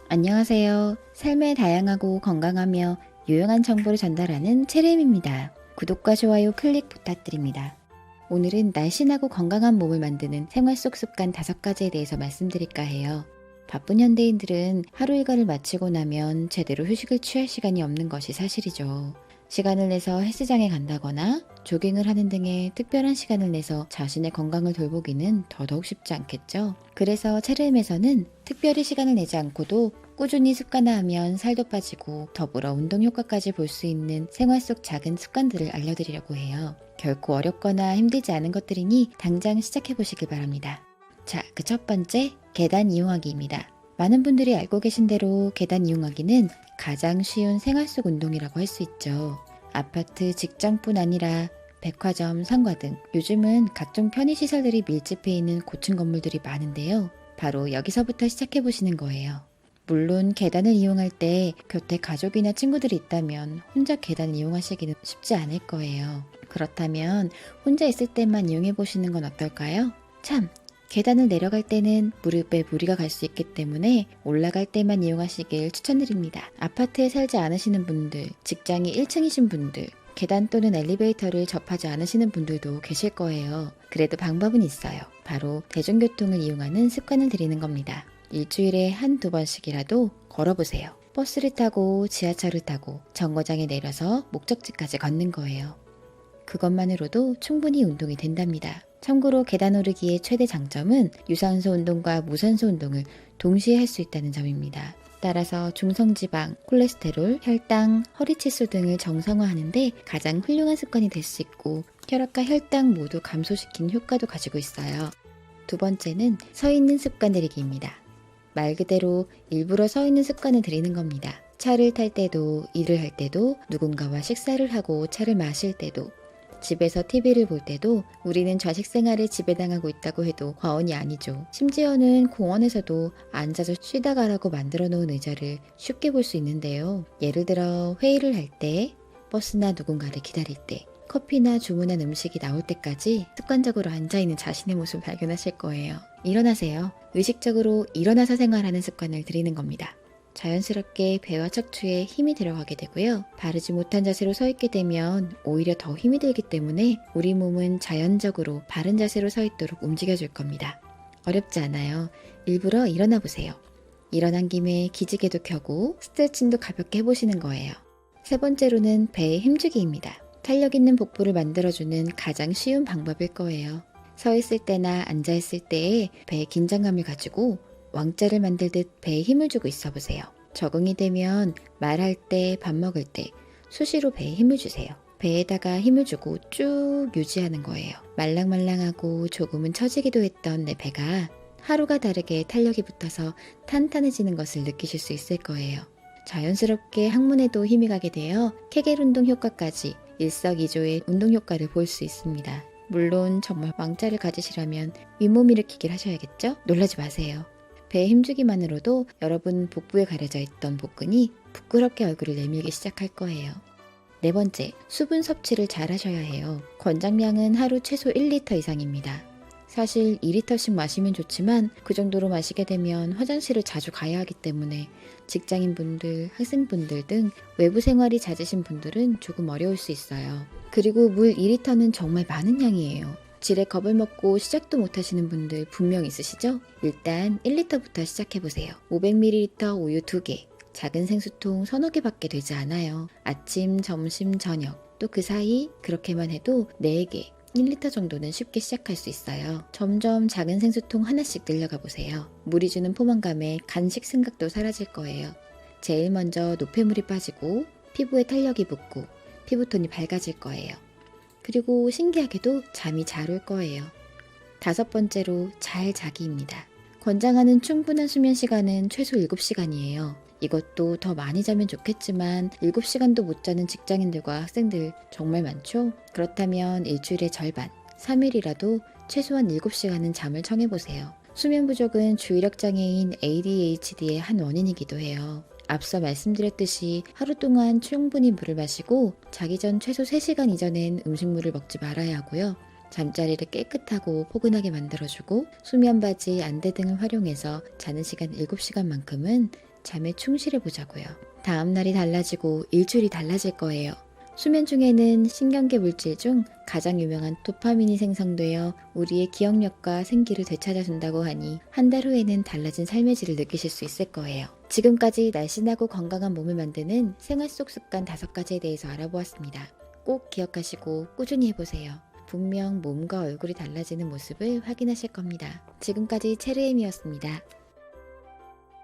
안녕하세요. 삶의 다양하고 건강하며 유용한 정보를 전달하는 체림입니다. 구독과 좋아요 클릭 부탁드립니다. 오늘은 날씬하고 건강한 몸을 만드는 생활 속 습관 5가지에 대해서 말씀드릴까 해요. 바쁜 현대인들은 하루 일과를 마치고 나면 제대로 휴식을 취할 시간이 없는 것이 사실이죠. 시간을 내서 헬스장에 간다거나 조깅을 하는 등의 특별한 시간을 내서 자신의 건강을 돌보기는 더더욱 쉽지 않겠죠. 그래서 체르엠에서는 특별히 시간을 내지 않고도 꾸준히 습관화하면 살도 빠지고 더불어 운동 효과까지 볼 수 있는 생활 속 작은 습관들을 알려드리려고 해요. 결코 어렵거나 힘들지 않은 것들이니 당장 시작해보시길 바랍니다. 자, 그 첫 번째, 계단 이용하기입니다. 많은 분들이 알고 계신 대로 계단 이용하기는 가장 쉬운 생활 속 운동이라고 할 수 있죠. 아파트, 직장뿐 아니라 백화점, 상가 등 요즘은 각종 편의시설들이 밀집해 있는 고층 건물들이 많은데요. 바로 여기서부터 시작해보시는 거예요. 물론 계단을 이용할 때 곁에 가족이나 친구들이 있다면 혼자 계단을 이용하시기는 쉽지 않을 거예요. 그렇다면 혼자 있을 때만 이용해보시는 건 어떨까요? 참! 계단을 내려갈 때는 무릎에 무리가 갈 수 있기 때문에 올라갈 때만 이용하시길 추천드립니다. 아파트에 살지 않으시는 분들, 직장이 1층이신 분들, 계단 또는 엘리베이터를 접하지 않으시는 분들도 계실 거예요. 그래도 방법은 있어요. 바로 대중교통을 이용하는 습관을 들이는 겁니다. 일주일에 한두 번씩이라도 걸어보세요. 버스를 타고 지하철을 타고 정거장에 내려서 목적지까지 걷는 거예요. 그것만으로도 충분히 운동이 된답니다. 참고로 계단 오르기의 최대 장점은 유산소 운동과 무산소 운동을 동시에 할 수 있다는 점입니다. 따라서 중성지방, 콜레스테롤, 혈당, 허리치수 등을 정상화하는데 가장 훌륭한 습관이 될 수 있고 혈압과 혈당 모두 감소시키는 효과도 가지고 있어요. 두 번째는 서 있는 습관 들이기입니다. 말 그대로 일부러 서 있는 습관을 들이는 겁니다. 차를 탈 때도, 일을 할 때도, 누군가와 식사를 하고 차를 마실 때도, 집에서 TV를 볼 때도 우리는 좌식 생활을 지배당하고 있다고 해도 과언이 아니죠. 심지어는 공원에서도 앉아서 쉬다 가라고 만들어 놓은 의자를 쉽게 볼 수 있는데요. 예를 들어 회의를 할 때, 버스나 누군가를 기다릴 때, 커피나 주문한 음식이 나올 때까지 습관적으로 앉아있는 자신의 모습을 발견하실 거예요. 일어나세요. 의식적으로 일어나서 생활하는 습관을 들이는 겁니다. 자연스럽게 배와 척추에 힘이 들어가게 되고요. 바르지 못한 자세로 서 있게 되면 오히려 더 힘이 들기 때문에 우리 몸은 자연적으로 바른 자세로 서 있도록 움직여줄 겁니다. 어렵지 않아요. 일부러 일어나 보세요. 일어난 김에 기지개도 켜고 스트레칭도 가볍게 해보시는 거예요. 세 번째로는 배의 힘주기입니다. 탄력 있는 복부를 만들어주는 가장 쉬운 방법일 거예요. 서 있을 때나 앉아 있을 때에 배에 긴장감을 가지고 왕자를 만들듯 배에 힘을 주고 있어 보세요. 적응이 되면 말할 때, 밥 먹을 때 수시로 배에 힘을 주세요. 배에다가 힘을 주고 쭉 유지하는 거예요. 말랑말랑하고 조금은 처지기도 했던 내 배가 하루가 다르게 탄력이 붙어서 탄탄해지는 것을 느끼실 수 있을 거예요. 자연스럽게 항문에도 힘이 가게 되어 케겔 운동 효과까지 일석이조의 운동 효과를 볼 수 있습니다. 물론 정말 왕자를 가지시려면 윗몸 일으키기를 하셔야겠죠? 놀라지 마세요. 배에 힘주기만으로도 여러분 복부에 가려져 있던 복근이 부끄럽게 얼굴을 내밀기 시작할 거예요. 네 번째, 수분 섭취를 잘 하셔야 해요. 권장량은 하루 최소 1리터 이상입니다. 사실 2리터씩 마시면 좋지만 그 정도로 마시게 되면 화장실을 자주 가야 하기 때문에 직장인분들, 학생분들 등 외부 생활이 잦으신 분들은 조금 어려울 수 있어요. 그리고 물 2리터는 정말 많은 양이에요. 질에 겁을 먹고 시작도 못하시는 분들 분명 있으시죠? 일단 1리터부터 시작해보세요. 500ml 우유 2개, 작은 생수통 서너 개밖에 되지 않아요. 아침, 점심, 저녁, 또 그 사이 그렇게만 해도 4개, 1리터 정도는 쉽게 시작할 수 있어요. 점점 작은 생수통 하나씩 늘려가 보세요. 물이 주는 포만감에 간식 생각도 사라질 거예요. 제일 먼저 노폐물이 빠지고 피부에 탄력이 붙고 피부톤이 밝아질 거예요. 그리고 신기하게도 잠이 잘 올 거예요. 5번째로 잘 자기입니다. 권장하는 충분한 수면 시간은 최소 7시간이에요. 이것도 더 많이 자면 좋겠지만 7시간도 못 자는 직장인들과 학생들 정말 많죠? 그렇다면 일주일의 절반, 3일이라도 최소한 7시간은 잠을 청해보세요. 수면 부족은 주의력 장애인 ADHD의 한 원인이기도 해요. 앞서 말씀드렸듯이 하루 동안 충분히 물을 마시고 자기 전 최소 3시간 이전엔 음식물을 먹지 말아야 하고요. 잠자리를 깨끗하고 포근하게 만들어주고 수면 바지, 안대 등을 활용해서 자는 시간 7시간만큼은 잠에 충실해 보자고요. 다음날이 달라지고 일주일이 달라질 거예요. 수면 중에는 신경계 물질 중 가장 유명한 도파민이 생성되어 우리의 기억력과 생기를 되찾아준다고 하니 한 달 후에는 달라진 삶의 질을 느끼실 수 있을 거예요. 지금까지 날씬하고 건강한 몸을 만드는 생활 속 습관 5가지에 대해서 알아보았습니다. 꼭 기억하시고 꾸준히 해보세요. 분명 몸과 얼굴이 달라지는 모습을 확인하실 겁니다. 지금까지 체르엠이었습니다.